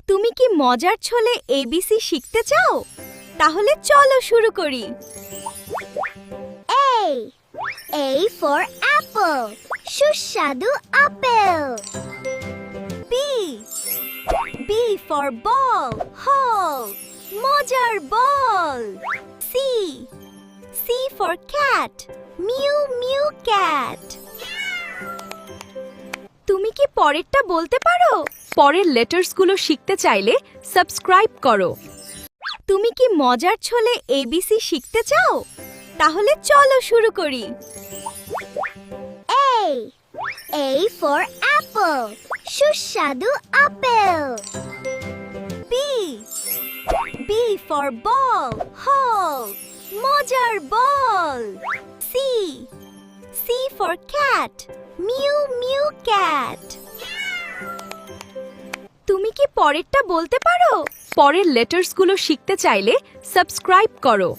তুমি কি মজার ছলে এবিসি শিখতে চাও? তাহলে চলো শুরু করি। A. A for apple. সুস্বাদু apple. B. B for ball. হল মজার বল। C. C for cat. Mu mu cat. তুমি কি পরেরটা বলতে পারো? পরের লেটার্সগুলো শিখতে চাইলে সাবস্ক্রাইব করো। তুমি কি মজার ছলে এবিসি শিখতে চাও? তাহলে চলো শুরু করি। A. A for apple. সুস্বাদু apple. B. B for ball. হল মজার বল। C. C for cat. Mu mu cat. তুমি কি পরেরটা বলতে পারো? পরের লেটার্সগুলো শিখতে চাইলে সাবস্ক্রাইব করো।